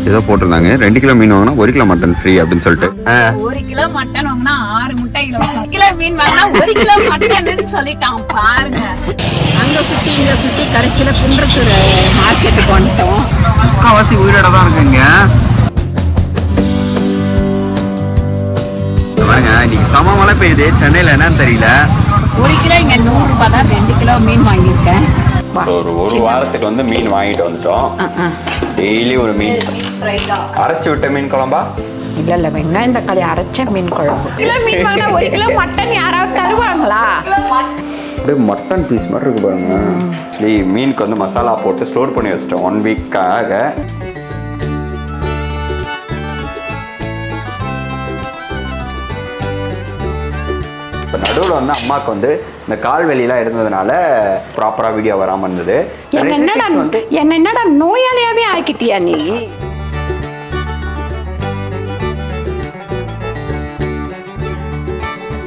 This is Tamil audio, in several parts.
ஏதோ போட்டிருந்தாங்க 2 கிலோ மீன் வாங்கினா 1 கிலோ மட்டன் ஃப்ரீ அப்படின்னு சொல்லிட்டு 1 கிலோ மட்டன் வாங்கினா 6 முட்டை இலவசம். 1 கிலோ மீன் வாங்கினா 1 கிலோ மட்டன்னு சொல்லிட்டான் பாருங்க. அங்க சுத்தி இங்க சுத்தி கடைசியில குன்றத்தூர் மார்க்கெட்டுக்கு வந்துட்டோம். முக்காவாசி உயிரோட தான் இருக்குங்க. பாருங்க இன்னைக்கு சம மழை பெய்யுது சென்னையில, என்னன்னு தெரியல. 1 கிலோ இங்க 100 ரூபாய் தான். 2 கிலோ மீன் வாங்கியிருக்கேன். ஒரு வாரத்துக்கு வந்து மீன் வாங்கிட்டு வந்துட்டோம். டெய்லி ஒரு மீன். அரைச்சு விட்ட மீன் குழம்பா? இல்ல இல்ல, வெங்காயம் தக்காளி அரைச்ச மீன் குழம்பு. கிலோ மீன் வாங்கினா 1 கிலோ மட்டன் யாராவது தருவாங்களா? அப்படியே மட்டன் பீஸ் மாதிரி இருக்கு பாருங்க. மீனுக்கு வந்து மசாலா போட்டு ஸ்டோர் பண்ணி வச்சிட்டோம் 1 வீக்காக. இப்போ நடுவில் வந்து அம்மாவுக்கு வந்து இந்த கால்வெளியெல்லாம் இருந்ததுனால ப்ராப்பராக வீடியோ வராமல் இருந்தது. என்னடா நோயாளியாவே ஆக்கிட்டியா நீ?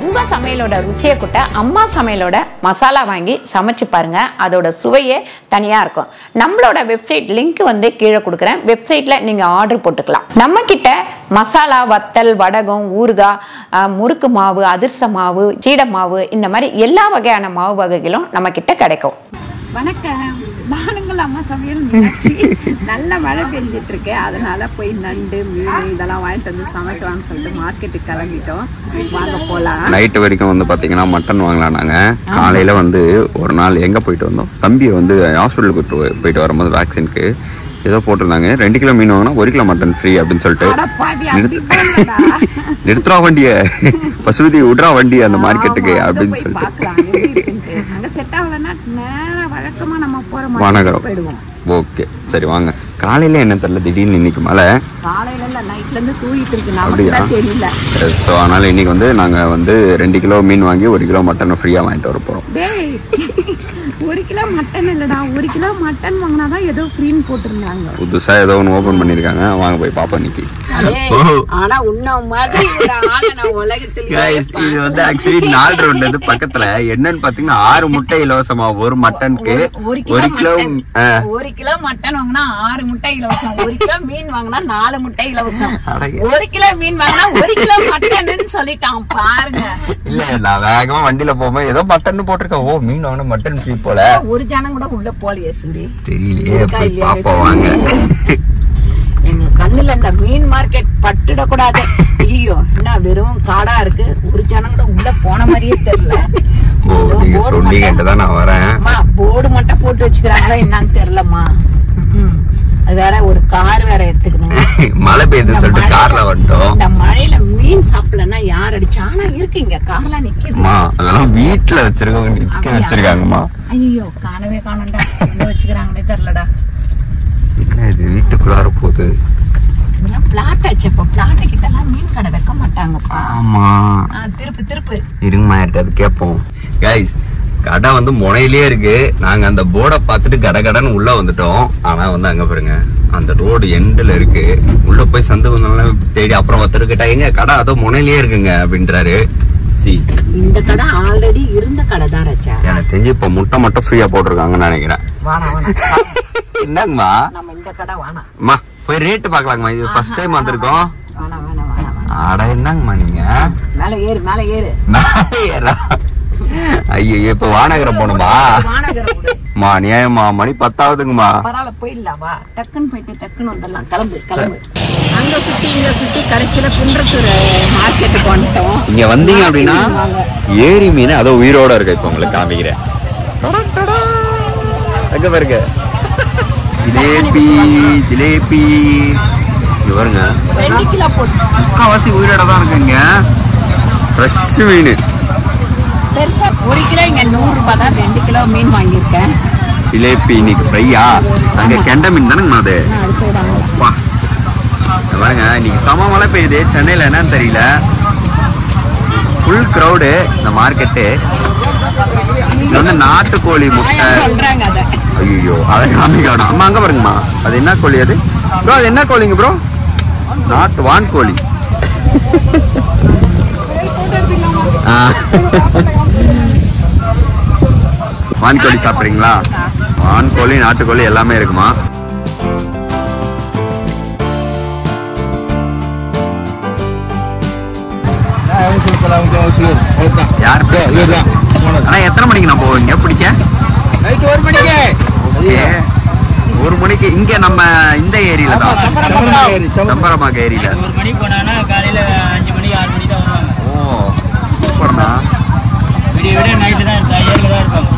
உங்க சமையலோட ருசியை கூட்ட அம்மா சமையலோட மசாலா வாங்கி சமைச்சு பாருங்க. அதோட சுவையே தனியா இருக்கும். நம்மளோட வெப்சைட் லிங்க் வந்து கீழே கொடுக்குறேன். வெப்சைட்ல நீங்க ஆர்டர் போட்டுக்கலாம். நம்ம கிட்ட மசாலா, வத்தல், வடகம், ஊறுகாய், முறுக்கு மாவு, அதிர்ச மாவு, சீடை மாவு, இந்த மாதிரி எல்லா வகையான மாவு வகைகளும் நம்ம கிட்ட கிடைக்கும். வணக்கம், நானுங்கள் அம்மா சமையல் மீனாட்சி. நல்ல மழை பெஞ்சிட்டு இருக்கு, அதனால போய் நண்டு, மீன் இதெல்லாம் வாங்கிட்டு வந்து சமைக்கலாம்னு சொல்லிட்டு மார்க்கெட்டுக்கு கிளம்பிட்டோம். வாங்க போலாம். நைட்டு வரைக்கும் வந்து பாத்தீங்கன்னா மட்டன் வாங்கலாம். நாங்க காலையில வந்து ஒரு நாள் எங்க போயிட்டு வந்தோம், தம்பியை வந்து ஹாஸ்பிட்டலுக்கு போயிட்டு வரும்போது வேக்சினுக்கு ஏதோ போட்டிருந்தாங்க 2 கிலோ மீன் வாங்கினா 1 கிலோ மட்டன் ஃப்ரீ அப்படின்னு சொல்லிட்டு நிறுத்துறா வண்டிய, பசுபதி விட்றா வண்டி அந்த மார்க்கெட்டுக்கு அப்படின்னு சொல்லிட்டு வானகரம். ஓகே சரி வாங்க. காலையில என்ன தெரியல, திடீர்னு இன்னைக்கு மழை. அப்படியா? ஸோ அதனால இன்னைக்கு வந்து நாங்க வந்து 2 கிலோ மீன் வாங்கி 1 கிலோ மட்டன் ஃப்ரீயா வாங்கிட்டு வர போறோம். 1 கிலோ மட்டன் இல்லடா, 1 கிலோ மட்டன் வாங்கினாதான் ஏதோ ஃப்ரீன்னு போட்டிருந்தாங்க. புதுசா ஏதோ ஒன்று ஓபன் பண்ணிருக்காங்க, வாங்க போய் பாப்போம் இன்னைக்கு. ஆனா உன்ன மாதிரி ஒரு ஆளை நான் உலகத்துல இது வந்து ஆக்சுவலி 4 ரோட்ல இருந்து பக்கத்துல என்னன்னு பாத்தீங்கன்னா 6 முட்டை இலவசமா ஒரு மட்டனுக்கு. 1 கிலோ மட்டன் வாங்கினா 6 முட்டை இலவசம். 1 கிலோ மீன் வாங்கினா 4 முட்டை இலவசம். 1 கிலோ மீன் வாங்கினா 1 கிலோ மட்டன்னு சொல்லிட்டான் பாருங்க. இல்ல நான் வேகமா வண்டியில போகும்போது ஏதோ மட்டன் போட்டிருக்கேன். ஓ மீன் வாங்கினா மட்டன் ஃப்ரீ போல. ஒரு ஜனம் கூட உள்ள போலியே சூரி, தெரியலையே. பாப்போம் வாங்க. எங்க கண்ணுல இந்த மீன் மார்க்கெட் பட்டுட கூடாது. ஐயோ என்ன வெறும் காடா இருக்கு, ஒரு ஜனம் கூட உள்ள போன மாதிரியே தெரியல. நான் வரேன். போர்டு மட்டும் போட்டு வச்சுக்கிறாங்களா என்னன்னு தெரியலமா. அது வேற ஒரு கார் வேற எடுத்துக்கணும். மழை பெய்யுது சொல்லிட்டு கார்ல வந்துட்டோம். இந்த மழையில மீன் சாப்பிடலன்னா யார் அடிச்சு? ஆனா இருக்குங்க கார்ல நிக்குதுமா. அதெல்லாம் வீட்டுல வச்சிருக்காங்கம்மா. ஐயோ காணவே காணண்டா, எங்க வச்சுக்கிறாங்கன்னே தெரியலடா. என்ன இது வீட்டுக்குள்ளார போகுது? பிளாட் ஆச்சப்போ, பிளாட் கிட்ட எல்லாம் மீன் கடை வைக்க மாட்டாங்க. ஆமா திருப்பு இருங்கம்மா, அது கேட்போம். கைஸ் கடை வந்து முனையிலே இருக்கு. நாங்க அந்த போர்டை பார்த்துட்டு கடகடன்னு உள்ள வந்துட்டோம். ஆனா வந்து அங்க பாருங்க, அந்த ரோடு எண்டுல இருக்கு. உள்ள போய் சந்து தேடி அப்புறம் ஒருத்தர் கிட்ட எங்க கடை அதோ முனையிலே இருக்குங்க அப்படின்றாரு. இந்த கடை ஆல்ரெடி இருந்த கடை தான் ரச்சா. எனக்கு தெரிஞ்சு இப்ப முட்டை மட்டும் ஃப்ரீயா போட்டிருக்காங்கன்னு நினைக்கிறேன். என்னங்கம்மா நம்ம இந்த கடை வேணாம்மா, போய் ரேட்டு பாக்கலாங்கம்மா. இது ஃபர்ஸ்ட் டைம் வந்திருக்கோம். அட என்னங்கம்மா நீங்க மேல ஏறு ஏறா? ஐயோ இப்ப வானகரம் போகணுமா? நியாயமா மணி 10ஆகுதுங்கம்மா. பரவாயில்ல போயிடலாம், வா டக்குன்னு போயிட்டு டக்குன்னு வந்துடலாம். கிளம்பு. அங்க சுத்தி இங்க சுத்தி கடைசியில குன்றத்தூர் மார்க்கெட்டுக்கு வந்துட்டோம். இங்க வந்தீங்க அப்படின்னா ஏரி மீன் அதோ உயிரோட இருக்கு. இப்ப உங்களுக்கு காமிக்கிறேன். அங்க பாருங்க ஜிலேபி பாருங்க. 2 கிலோ போட்டு முக்காவாசி உயிரோட தான் இருக்குங்க. ஃப்ரெஷ் மீன். 1 கிலோ இங்க 100 ரூபாய் தான். 2 கிலோ மீன் வாங்கியிருக்கேன். ஜிலேபி இன்னைக்கு ஃப்ரையா? அங்க கெண்ட மீன் தானேங்கம்மா அது? பாருங்க இன்னைக்கு சம மழை பெய்யுது சென்னையில, என்னன்னு தெரியல. ஃபுல் கிரௌடு இந்த மார்க்கெட்டு. இது வந்து நாட்டுக்கோழி முட்டை சொல்றாங்க. அத ஐயோ அதை காமிக்கணும். அம்மா அங்க பாருங்கம்மா, அது என்ன கோழி அது ப்ரோ? அது என்ன கோழிங்க ப்ரோ? நாட்டு வான்கோழி. வான்கோழி சாப்பிடுறீங்களா? வான்கோழி நாட்டுக்கோழி எல்லாமே இருக்குமா? யார் ஆனா எத்தனை மணிக்கு நான் போவீங்க பிடிக்க? நைட் 1 மணிக்கு. ஓகே 1 மணிக்கு இங்க நம்ம இந்த ஏரியில தான் சம்பரமாக்க ஏரியில 1 மணிக்கு போனானா காலையில 5 மணி 6 மணி தான் வருவாங்க. ஓ சூப்பர்ண்ணா. விடிய விடிய நைட்டு தான் தயாரிக்கு தான் இருப்பாங்க.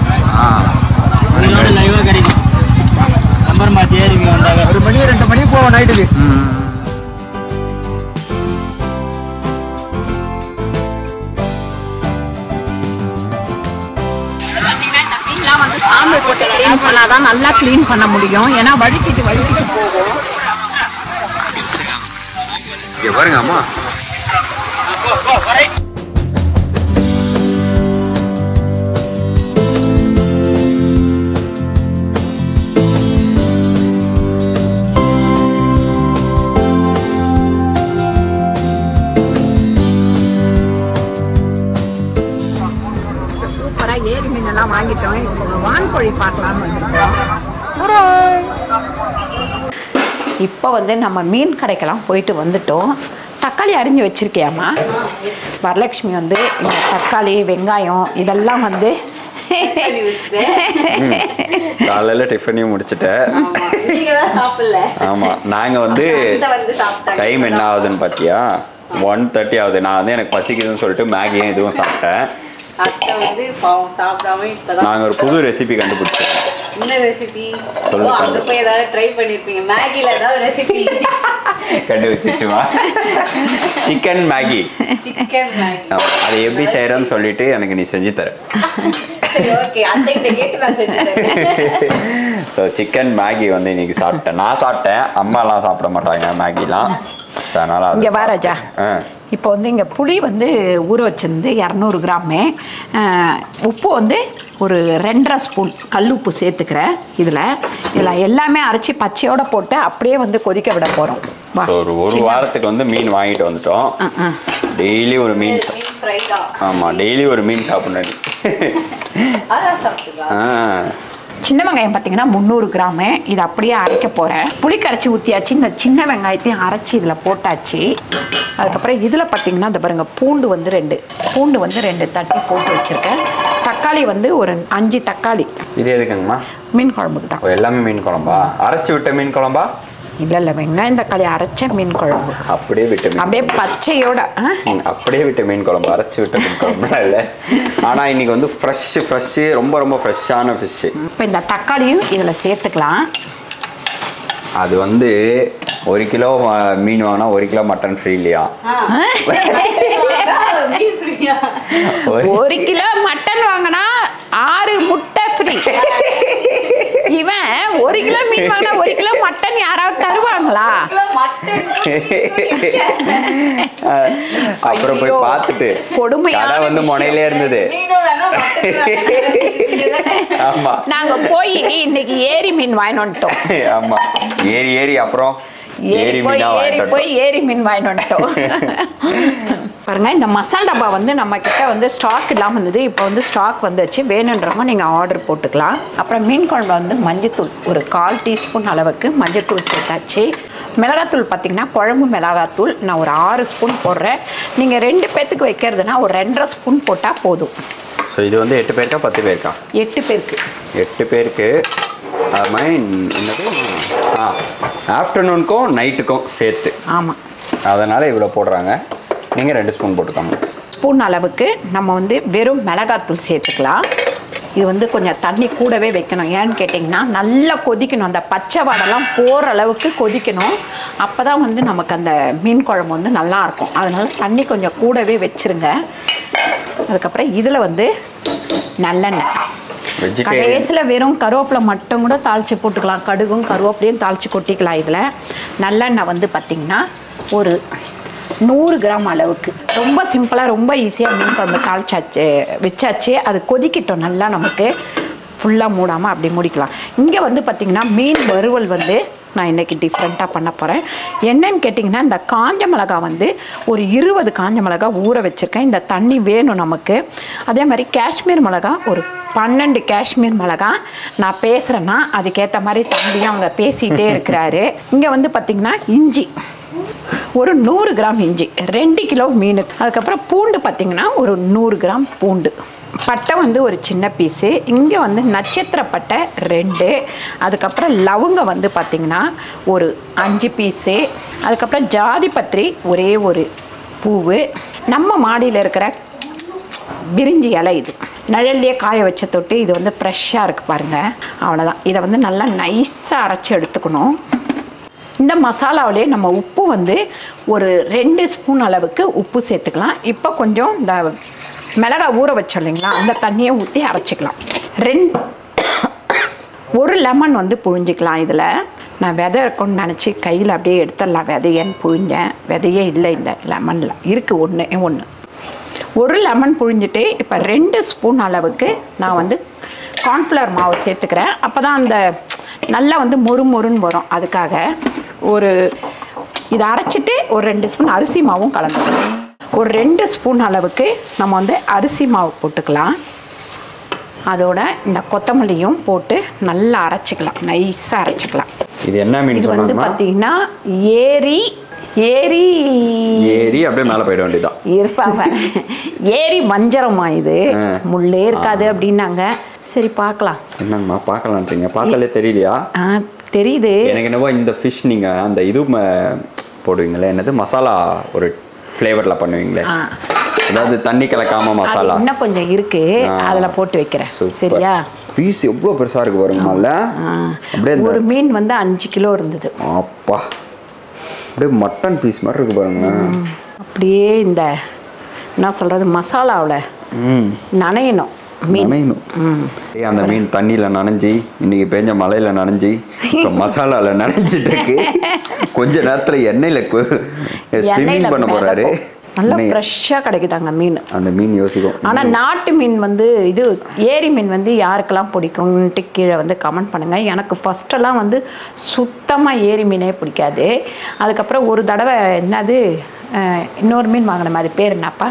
இதோட லைவா கிடைக்கும். சம்பரமா தேரிக்கு வந்தாங்க 1 மணி 2 மணிக்கு போவோம் நைட்டுக்கு. வந்து சாம்பல் போட்டு க்ளீன் பண்ணாதான் நல்லா க்ளீன் பண்ண முடியும். ஏன்னா வழுக்கிட்டு போகும். பாருங்க அம்மா ஏரி மீனெல்லாம் வாங்கிட்டோம். இப்போ வான்கோழி பார்க்கலான்னு வந்துருக்கோம். இப்போ வந்து நம்ம மீன் கடைக்கெல்லாம் போயிட்டு வந்துட்டோம். தக்காளி அரிஞ்சு வச்சிருக்கியாம்மா? வரலட்சுமி வந்து இந்த தக்காளி வெங்காயம் இதெல்லாம் வந்து காலையில் டிஃபனையும் முடிச்சுட்டேன். ஆமாம் நாங்கள் வந்து டைம் என்ன ஆகுதுன்னு பார்த்தியா 1:30 ஆகுது. நான் வந்து எனக்கு பசிக்குதுன்னு சொல்லிட்டு மேகியும் இதுவும் சாப்பிட்டேன். நாங்க ஒரு புது ரெசிபி கண்டுபிடிச்சோம். என்ன ரெசிபி? அங்க போய் ஏதாவது ட்ரை பண்ணிருப்பீங்க. மேகில ஏதாவது ரெசிபி கண்டுபிடிச்சுமா? Chicken Maggi. Chicken Maggi. அது எப்படி செய்யறேன்னு சொல்லிட்டு எனக்கு நீ செஞ்சு தர. சரி ஓகே அத்தை கிட்ட கேட்டு நான் செஞ்சு தரேன். ஸோ சிக்கன் மேகி வந்து இன்னைக்கு சாப்பிட்டேன். நான் சாப்பிட்டேன். அம்மாலாம் சாப்பிட மாட்டாங்க மேகிலாம். அதனால இங்கே வா ராஜா. இப்போ வந்து இங்கே புளி வந்து ஊற வச்சிருந்து 200 கிராமு, உப்பு வந்து ஒரு 2.5 ஸ்பூன் கல் உப்பு சேர்த்துக்கிறேன். இதில் எல்லாமே அரைச்சி பச்சையோடு போட்டு அப்படியே வந்து கொதிக்க விட போகிறோம். ஒரு வாரத்துக்கு வந்து மீன் வாங்கிட்டு வந்துட்டோம். டெய்லி ஒரு மீன். ஆமாம் டெய்லி ஒரு மீன் சாப்பிடணும். சின்ன வெங்காயம் பார்த்தீங்கன்னா 300 கிராமு. இது அப்படியே அரைக்க போகிறேன். புளி கரைச்சி ஊற்றியாச்சு. இந்த சின்ன வெங்காயத்தையும் அரைச்சி இதில் போட்டாச்சு. அதுக்கப்புறம் இதில் பார்த்தீங்கன்னா இந்த பாருங்கள் பூண்டு வந்து 2 தட்டி போட்டு வச்சுருக்கேன். தக்காளி வந்து ஒரு 5 தக்காளி. இது எதுக்குங்கம்மா? மீன் குழம்புக்கு தான். எல்லாமே மீன் குழம்பா? அரைச்சி விட்ட மீன் குழம்பா? இல்லை வெங்காயம் தக்காளி அரைச்ச மீன் குழம்பு. அப்படியே விட்ட மீன் அப்படியே பச்சையோட அப்படியே விட்ட மீன் குழம்பு. அரைச்சி விட்ட மீன் குழம்புலாம் இல்லை. ஆனால் இன்னைக்கு வந்து ஃப்ரெஷ்ஷு ரொம்ப ஃப்ரெஷ்ஷான ஃபிஷ்ஷு. இப்போ இந்த தக்காளியும் இதில் சேர்த்துக்கலாம். அது வந்து 1 கிலோ மீன் வாங்கினா 1 கிலோ மட்டன் ஃப்ரீ இல்லையா? 1 கிலோ மட்டன் வாங்கினா 6 முட்டை ஃப்ரீ. இவன் 1 கிலோ மீன் வாங்கினா 1 கிலோ மட்டன் யாராவது தருவாங்களா? அப்புறம் போய் பார்த்துட்டு கடை வந்து முனையிலே இருந்தது. ஆமா நாங்க போய் இன்னைக்கு ஏரி மீன் வாங்கிட்டு வந்துட்டோம். ஆமா ஏரி அப்புறம் ஏரி மீன் வாங்கிட்டு வந்துட்டோம். பாருங்க இந்த மசாலா டப்பா வந்து நம்ம கிட்ட வந்து ஸ்டாக் இல்லாமல் இருந்தது. இப்போ வந்து ஸ்டாக் வந்துச்சு. வேணுன்றவங்க நீங்கள் ஆர்டர் போட்டுக்கலாம். அப்புறம் மீன் குழம்புல வந்து மஞ்சத்தூள் ஒரு 1/4 டீஸ்பூன் அளவுக்கு மஞ்சத்தூள் சேர்த்தாச்சு. மிளகாத்தூள் பார்த்தீங்கன்னா குழம்பு மிளகாத்தூள் நான் ஒரு 6 ஸ்பூன் போடுறேன். நீங்கள் 2 பேர்த்துக்கு வைக்கிறதுனா ஒரு 2.5 ஸ்பூன் போட்டால் போதும். ஸோ இது வந்து 8 பேருக்கா 10 பேருக்கா? 8 பேருக்கு. 8 பேருக்கு. அது மாதிரி என்னது ஆஃப்டர்நூனுக்கும் நைட்டுக்கும் சேர்த்து. ஆமாம் அதனால் இவ்வளோ போடுறாங்க. நீங்கள் 2 ஸ்பூன் போட்டுக்கோங்க. ஸ்பூன் அளவுக்கு நம்ம வந்து வெறும் மிளகாத்தூள் சேர்த்துக்கலாம். இது வந்து கொஞ்சம் தண்ணி கூடவே வைக்கணும். ஏன்னு கேட்டிங்கன்னா நல்லா கொதிக்கணும். அந்த பச்சை வாடெல்லாம் போகிற அளவுக்கு கொதிக்கணும். அப்போ தான் வந்து நமக்கு அந்த மீன் குழம்பு வந்து நல்லாயிருக்கும். அதனால தண்ணி கொஞ்சம் கூடவே வச்சுருங்க. அதுக்கப்புறம் இதில் வந்து நல்லெண்ணெய். கடைசியில் வெறும் கருவேப்பிலை மட்டும் கூட தாளித்து போட்டுக்கலாம். கடுகும் கருவேப்பிலையும் தாளித்து கொட்டிக்கலாம். இதில் நல்லெண்ணெய் வந்து பார்த்திங்கன்னா ஒரு 100 கிராம் அளவுக்கு. ரொம்ப சிம்பிளாக ரொம்ப ஈஸியாக மீன் குழம்பு தாளிச்சாச்சு வச்சாச்சு. அது கொதிக்கிட்டோம் நல்லா. நமக்கு ஃபுல்லாக மூடாமல் அப்படி மூடிக்கலாம். இங்கே வந்து பார்த்திங்கன்னா மீன் வறுவல் வந்து நான் இன்றைக்கி டிஃப்ரெண்ட்டாக பண்ண போகிறேன். என்னன்னு கேட்டிங்கன்னா இந்த காஞ்ச மிளகா வந்து ஒரு 20 காஞ்ச மிளகா ஊற வச்சுருக்கேன். இந்த தண்ணி வேணும் நமக்கு. அதே மாதிரி காஷ்மீர் மிளகா ஒரு 12 காஷ்மீர் மிளகா. நான் பேசுகிறேன்னா அதுக்கேற்ற மாதிரி தம்பியும் அவங்க பேசிகிட்டே இருக்கிறாரு. இங்கே வந்து பார்த்திங்கன்னா இஞ்சி ஒரு 100 கிராம் இஞ்சி, 2 கிலோ மீன். அதுக்கப்புறம் பூண்டு பார்த்திங்கன்னா ஒரு 100 கிராம் பூண்டு. பட்டை வந்து ஒரு சின்ன பீஸு. இங்கே வந்து நட்சத்திர பட்டை 2. அதுக்கப்புறம் லவங்கம் வந்து பார்த்திங்கன்னா ஒரு 5 பீஸு. அதுக்கப்புறம் ஜாதி பத்திரி ஒரே ஒரு பூவு. நம்ம மாடியில் இருக்கிற பிரிஞ்சி இலை, இது நிழல்லையே காய வச்ச தொட்டு, இது வந்து ஃப்ரெஷ்ஷாக இருக்குது பாருங்கள். அவ்வளோதான். இதை வந்து நல்லா நைஸாக அரைச்சி எடுத்துக்கணும். இந்த மசாலாவிலே நம்ம உப்பு வந்து ஒரு 2 ஸ்பூன் அளவுக்கு உப்பு சேர்த்துக்கலாம். இப்போ கொஞ்சம் இந்த மிளகாய் ஊற வச்சோம் இல்லைங்களா, அந்த தண்ணியை ஊற்றி அரைச்சிக்கலாம். 1 லெமன் வந்து புழிஞ்சிக்கலாம். இதில் நான் விதை இருக்குன்னு நினச்சி கையில் அப்படியே எடுத்துடலாம் விதையன்னு புழிஞ்சேன். விதையே இல்லை இந்த லெமனில், இருக்குது ஒன்று. 1 லெமன் புழிஞ்சிட்டு இப்போ 2 ஸ்பூன் அளவுக்கு நான் வந்து கார்ன்ஃப்ளவர் மாவு சேர்த்துக்கிறேன். அப்போ தான் அந்த நல்லா வந்து மொறுன்னு வரும். அதுக்காக இதை அரைச்சிட்டு ஒரு 2 ஸ்பூன் அரிசி மாவும் கலந்துக்கலாம். ஒரு 2 ஸ்பூன் அளவுக்கு நம்ம வந்து அரிசி மாவு போட்டுக்கலாம். அதோட இந்த கொத்தமல்லியும் போட்டு நல்லா அரைச்சிக்கலாம், நைஸாக அரைச்சிக்கலாம். இது என்ன மீன்? இது வந்து பார்த்தீங்கன்னா ஏரி அப்படியே மேலே போயிட வேண்டியதான் இருப்பாங்க. ஏரி வஞ்சரமா, இது முள்ளே இருக்காது அப்படின்னாங்க. சரி பார்க்கலாம். என்னங்கம்மா பார்க்கலான்றீங்க? பார்த்தாலே தெரியலையா? தெரியுது எனக்கு என்னவோ இந்த ஃபிஷ் நீங்கள் அந்த இது போடுவீங்களே, என்னது மசாலா ஒரு ஃப்ளேவரில் பண்ணுவீங்களே, அதாவது தண்ணி கலக்காம மசாலா இன்னும் கொஞ்சம் இருக்கு, அதில் போட்டு வைக்கிறேன். சரியா? பீஸ் எவ்வளோ பெருசாக இருக்கு பாருங்கல்ல. அப்படியே ஒரு மீன் வந்து 5 கிலோ இருந்தது. அப்பா, அப்படியே மட்டன் பீஸ் மாதிரி இருக்கு பாருங்க. அப்படியே இந்த என்ன சொல்கிறது, மசாலாவில் நனையணும் மீன். அந்த மீன் தண்ணியில் நனைஞ்சி, இன்னைக்கு பெஞ்ச மழையில் நனைஞ்சி, இப்போ மசாலாவில் நனைஞ்சிட்டு இருக்கு. கொஞ்ச நேரத்தில் எண்ணெயில் ஸ்விம்மிங் பண்ண போகிறாரு. நல்லா ஃப்ரெஷ்ஷாக கிடைக்குதாங்க மீன். அந்த மீன் யோசிக்கும். ஆனால் நாட்டு மீன் வந்து இது ஏரி மீன் வந்து யாருக்கெல்லாம் பிடிக்கும்ன்ட்டு கீழே வந்து கமெண்ட் பண்ணுங்கள். எனக்கு ஃபஸ்ட்டெல்லாம் வந்து சுத்தமாக ஏரி மீனே பிடிக்காது. அதுக்கப்புறம் ஒரு தடவை என்னது இன்னொரு மீன் வாங்கின மாதிரி, பேர் என்னப்பா,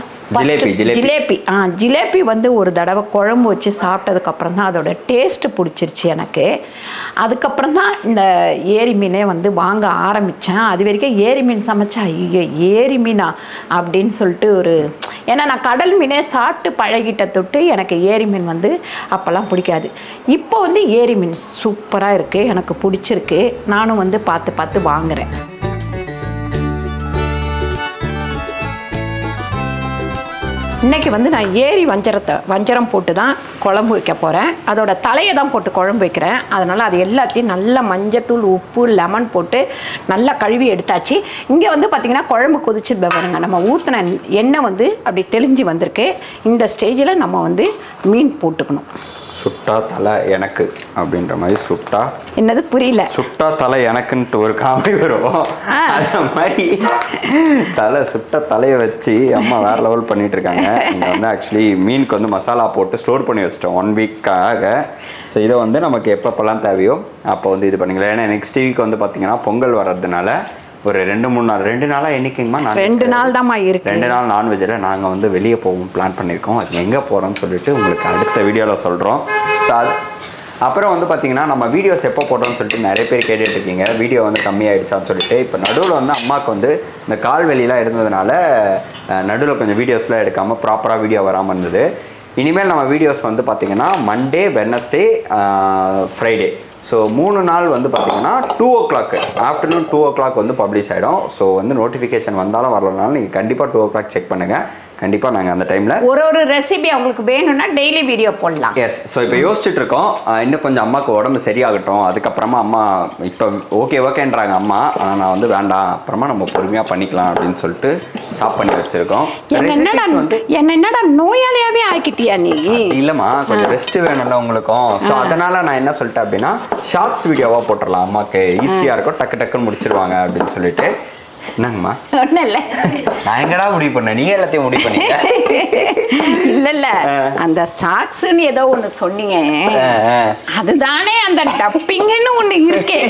ஜிலேபி. ஜிலேபி வந்து ஒரு தடவை குழம்பு வச்சு சாப்பிட்டதுக்கப்புறம் தான் அதோட டேஸ்ட்டு பிடிச்சிருச்சு எனக்கு. அதுக்கப்புறம் தான் இந்த ஏரி மீனே வந்து வாங்க ஆரம்பித்தேன். அது வரைக்கும் ஏரி மீன் சமைச்சா ஐயோ ஏரி மீனா அப்படின்னு சொல்லிட்டு ஏன்னா நான் கடல் மீனே சாப்பிட்டு பழகிட்ட தொட்டு எனக்கு ஏரி மீன் வந்து அப்போல்லாம் பிடிக்காது. இப்போ வந்து ஏரி மீன் சூப்பராக இருக்குது, எனக்கு பிடிச்சிருக்கு. நானும் வந்து பார்த்து வாங்குகிறேன். இன்றைக்கி வந்து நான் ஏரி வஞ்சரம் போட்டு தான் குழம்பு வைக்க போகிறேன். அதோட தலையை தான் போட்டு குழம்பு வைக்கிறேன். அதனால் அது எல்லாத்தையும் நல்லா மஞ்சத்தூள், உப்பு, லெமன் போட்டு நல்லா கழுவி எடுத்தாச்சு. இங்கே வந்து பார்த்திங்கன்னா குழம்பு கொதிச்சு பாருங்க, நம்ம ஊற்றின எண்ணெய் வந்து அப்படி தெளிஞ்சு வந்திருக்கு. இந்த ஸ்டேஜில் நம்ம வந்து மீன் போட்டுக்கணும். சுட்டா தலை எனக்கு அப்படின்ற மாதிரி சுட்டா, என்னது புரியல, சுட்டா தலை எனக்குன்ட்டு ஒரு காமெடி வரும். அந்த மாதிரி சுட்ட தலையை வச்சு அம்மா வேற லெவல் பண்ணிட்டு இருக்காங்க. இங்கே வந்து ஆக்சுவலி மீனுக்கு வந்து மசாலா போட்டு ஸ்டோர் பண்ணி வச்சிட்டோம் 1 வீக்காக. ஸோ இதை வந்து நமக்கு எப்பப்பெல்லாம் தேவையோ அப்போ வந்து இது பண்ணிக்கலாம். ஏன்னா நெக்ஸ்ட் வீக் வந்து பார்த்தீங்கன்னா பொங்கல் வர்றதுனால ஒரு 2-3 நாள், 2 நாளாக என்றைக்குங்கம்மா? 2 நாள் தான்மா இருக்கு. 2 நாள் நான்வெஜ்ஜில் நாங்கள் வந்து வெளியே போவோம் பிளான் பண்ணியிருக்கோம். அது எங்கே போகிறோம்னு சொல்லிட்டு உங்களுக்கு அடுத்த வீடியோவில் சொல்கிறோம். ஸோ அப்புறம் வந்து பார்த்திங்கன்னா நம்ம வீடியோஸ் எப்போ போட்டோம்னு சொல்லிட்டு நிறைய பேர் கேட்டுட்ருக்கீங்க. வீடியோ வந்து கம்மியாகிடுச்சான்னு சொல்லிட்டு. இப்போ நடுவில் வந்து அம்மாவுக்கு வந்து இந்த கால் வெளியெலாம் இருந்ததுனால நடுவில் கொஞ்சம் வீடியோஸ்லாம் எடுக்காமல் ப்ராப்பராக வீடியோ வராமல் இருந்தது. இனிமேல் நம்ம வீடியோஸ் வந்து பார்த்திங்கன்னா மண்டே, வெட்னஸ்டே, ஃப்ரைடே, ஸோ 3 நாள் வந்து பார்த்தீங்கன்னா 2 o'clock ஆஃப்டர்நூன் 2 o'clock வந்து பப்ளிஷ் ஆகிடும். ஸோ வந்து நோட்டிஃபிகேஷன் வந்தாலும் வரலனாலும் நீங்கள் கண்டிப்பாக 2 o'clock செக் பண்ணுங்கள். கண்டிப்பாக நாங்கள் அந்த டைமில் ஒரு ரெசிபி அவங்களுக்கு வேணும்னா டெய்லி வீடியோ போடலாம். எஸ். ஸோ இப்போ யோசிச்சுட்டு இருக்கோம், இன்னும் கொஞ்சம் அம்மாவுக்கு உடம்பு சரியாகட்டும், அதுக்கப்புறமா அம்மா இப்போ ஓகேன்றாங்க அம்மா. ஆனால் நான் வந்து வேண்டாம், அப்புறமா நம்ம பொறுமையாக பண்ணிக்கலாம் அப்படின்னு சொல்லிட்டு ஸ்டாப் பண்ணி வச்சுருக்கோம். என்னடா நோயாளியாகவே ஆக்கிட்டியா நீ? இல்லைம்மா, கொஞ்சம் ரெஸ்ட் வேணும்ல உங்களுக்கும். ஸோ அதனால் நான் என்ன சொல்லிட்டேன் அப்படின்னா, ஷார்ட்ஸ் வீடியோவாக போட்டுடலாம், அம்மாவுக்கு ஈஸியாக இருக்கும், டக்குன்னு முடிச்சிருவாங்க அப்படின்னு சொல்லிட்டு. என்னங்கம்மா? ஒன்றும் இல்லை, நான் எங்கடா முடிவு பண்ணேன், நீ எல்லாத்தையும் முடிவு பண்ணீங்க. இல்ல அந்த சாக்ஸ்ன்னு ஏதோ ஒண்ணு சொன்னீங்க, அதுதானே அந்த டப்பிங்னு ஒண்ணு இருக்கே,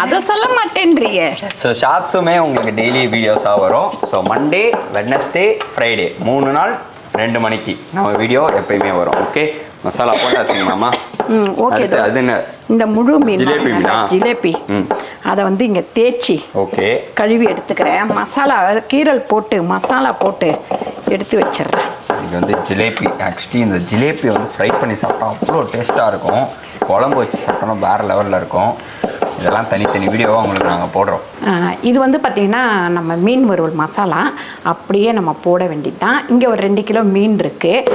அதை சொல்ல மாட்டேன்றீங்க. ஸோ ஷார்ட்ஸுமே உங்களுக்கு டெய்லி வீடியோஸாக வரும். ஸோ மண்டே, வெட்னஸ்டே, ஃப்ரைடே 3 நாள் 2 மணிக்கு நம்ம வீடியோ எப்பயுமே வரும். ஓகே, மசாலா போட்டாச்சுங்களாமா? ஓகே. அது என்ன? இந்த முழு மீன் ஜிலேபி அதை வந்து இங்கே தேய்ச்சி ஓகே கழுவி எடுத்துக்கிறேன். மசாலா கீரல் போட்டு மசாலா போட்டு எடுத்து வச்சிடுறேன். இது வந்து ஜிலேபி. ஆக்சுவலி இந்த ஜிலேபி வந்து ஃப்ரை பண்ணி சாப்பிட்டா அவ்வளோ டேஸ்ட்டாக இருக்கும். குழம்பு வச்சு சாப்பிட்டோம்னா வேறு லெவலில் இருக்கும். இதெல்லாம் தனித்தனி வீடியோவாக உங்களுக்கு நாங்கள் போடுறோம். இது வந்து பார்த்திங்கன்னா நம்ம மீன் வறுவல் மசாலா அப்படியே நம்ம போட வேண்டியது தான். இங்கே ஒரு 2 கிலோ மீன் இருக்குது.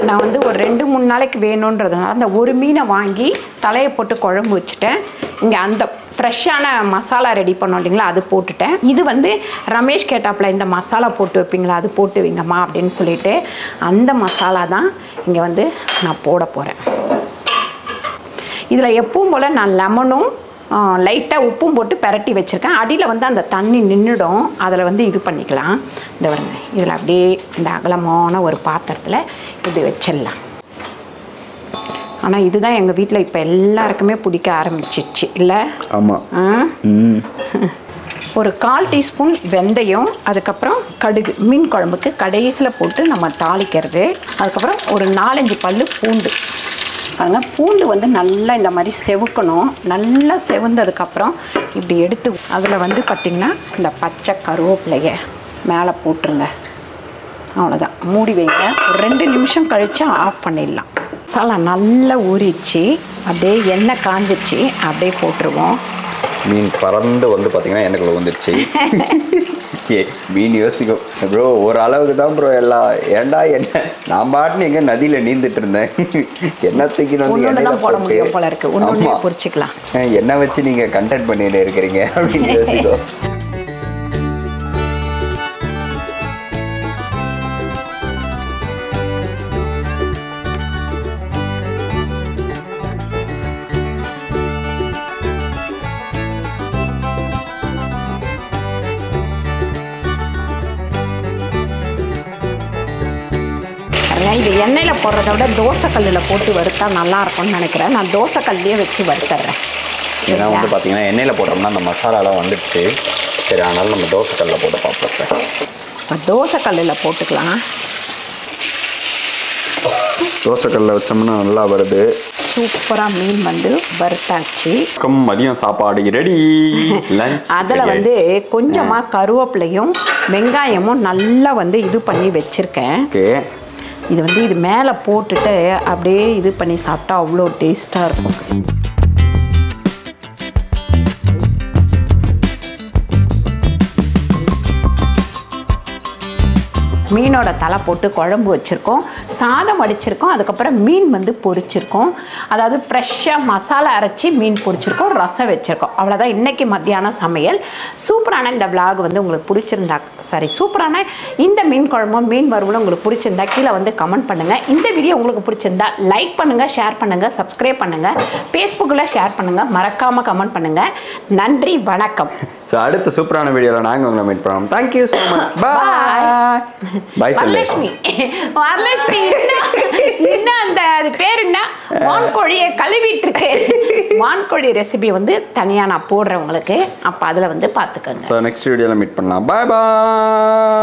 நான் வந்து ஒரு 2-3 நாளைக்கு வேணுன்றதுனால அந்த ஒரு மீனை வாங்கி தலையை போட்டு குழம்பு வச்சுட்டேன். இங்கே அந்த ஃப்ரெஷ்ஷான மசாலா ரெடி பண்ணோம் இல்லைங்களா, அது போட்டுட்டேன். இது வந்து ரமேஷ் கேட்டாப்புல இந்த மசாலா போட்டு வைப்பீங்களா, அது போட்டு வைங்கம்மா அப்படின்னு சொல்லிட்டு அந்த மசாலா தான் இங்கே வந்து நான் போட போகிறேன். இதில் எப்பவும் போல் நான் லெமனும் லைட்டாக உப்பும் போட்டு பெரட்டி வச்சுருக்கேன். அடியில் வந்து அந்த தண்ணி நின்றுடும். அதில் வந்து இது பண்ணிக்கலாம். இந்த வருங்க, இதில் அப்படியே இந்த அகலமான ஒரு பாத்திரத்தில் இப்படி வச்சிடலாம். ஆனால் இதுதான் எங்கள் வீட்டில் இப்போ எல்லாருக்குமே பிடிக்க ஆரம்பிச்சிச்சு இல்லை? ஆமாம். ஒரு 1/4 டீஸ்பூன் வெந்தயம், அதுக்கப்புறம் கடுகு, மீன் குழம்புக்கு கடைசியில் போட்டு நம்ம தாளிக்கிறது. அதுக்கப்புறம் ஒரு 4-5 பல்லு பூண்டு. பாருங்கள், பூண்டு வந்து நல்லா இந்த மாதிரி செவுக்கணும். நல்லா செவந்ததுக்கப்புறம் இப்படி எடுத்து அதில் வந்து பார்த்திங்கன்னா இந்த பச்சை கருவேப்பிலையை மேலே போட்டுருங்க. அவ்வளோதான், மூடி வைங்க. ஒரு 2 நிமிஷம் கழித்து ஆஃப் பண்ணிடலாம். மசாலா நல்லா ஊறிச்சு, அப்படியே எண்ணெய் காஞ்சிச்சு, அப்படியே போட்டுருவோம். மீன் பறந்து வந்து பார்த்தீங்கன்னா எனக்குள்ள வந்துடுச்சு. மீன் யோசிக்கும் ப்ரோ, ஒரு அளவுக்கு தான் ப்ரோ எல்லாம். ஏண்டா என்ன, நான் பாட்டுன்னு எங்கே நதியில் நீந்துட்டு இருந்தேன். என்னத்துக்கு வந்து போட முடியும் போல இருக்கு. ஒன்று பொரிச்சிக்கலாம். என்ன வச்சு நீங்கள் கண்டென்ட் பண்ணிட்டு இருக்கிறீங்க அப்படின்னு யோசிக்கும். இது எண்ணெயில் போடுறத விட தோசைக்கல்லில் போட்டு வறுத்தா நல்லா இருக்கும்னு நினைக்கிறேன். நான் தோசைக்கல்லையே வச்சு வறுத்துறேன். ஏன்னா வந்து பார்த்தீங்கன்னா எண்ணெயில் போட்டோம்னா அந்த மசாலாலாம் வந்துடுச்சு. சரி, அதனால நம்ம தோசைக்கல்லில் போட்டு பார்ப்போம். இப்போ தோசைக்கல்லில் போட்டுக்கலாம். தோசைக்கல்லில் வச்சோம்னா நல்லா வருது. சூப்பராக மீன் வந்து வறுத்தாச்சு. மதியம் சாப்பாடு ரெடி. அதில் வந்து கொஞ்சமாக கருவேப்பிலையும் வெங்காயமும் நல்லா வந்து இது பண்ணி வச்சுருக்கேன். இது வந்து இது மேலே போட்டுட்டு அப்படியே இது பண்ணி சாப்பிட்டா அவ்வளோ டேஸ்ட்டாக இருக்கும். மீனோட தலை போட்டு குழம்பு வச்சுருக்கோம், சாதம் வடிச்சிருக்கோம், அதுக்கப்புறம் மீன் வந்து பொரிச்சிருக்கோம். அதாவது ஃப்ரெஷ்ஷாக மசாலா அரைச்சி மீன் பொரிச்சிருக்கோம், ரசம் வச்சுருக்கோம். அவ்வளோதான் இன்றைக்கி மத்தியான சமையல். சூப்பரான இந்த விளாக் வந்து உங்களுக்கு பிடிச்சிருந்தா, சூப்பரான இந்த மீன் குழம்பும் மீன் வறுவலும் உங்களுக்கு பிடிச்சிருந்தா கீழே வந்து கமெண்ட் பண்ணுங்கள். இந்த வீடியோ உங்களுக்கு பிடிச்சிருந்தா லைக் பண்ணுங்கள், ஷேர் பண்ணுங்கள், சப்ஸ்கிரைப் பண்ணுங்கள், ஃபேஸ்புக்கில் ஷேர் பண்ணுங்கள், மறக்காமல் கமெண்ட் பண்ணுங்கள். நன்றி, வணக்கம். ஸோ அடுத்த சூப்பரான வீடியோவில் நாங்கள் உங்களை மீட் பண்ணுவோம். Thank you so much. Bye. Bye Varalakshmi. Varalakshmi இன்னும் அந்த அது பேர் என்ன, வான்கோழியை கழுவிட்டு இருக்கு. வான்கோழி ரெசிபி வந்து தனியாக நான் போடுறேன் உங்களுக்கு. அப்போ அதில் வந்து பார்த்துக்கோங்க. ஸோ நெக்ஸ்ட் வீடியோவில் மீட் பண்ணலாம். பாய் பாய்.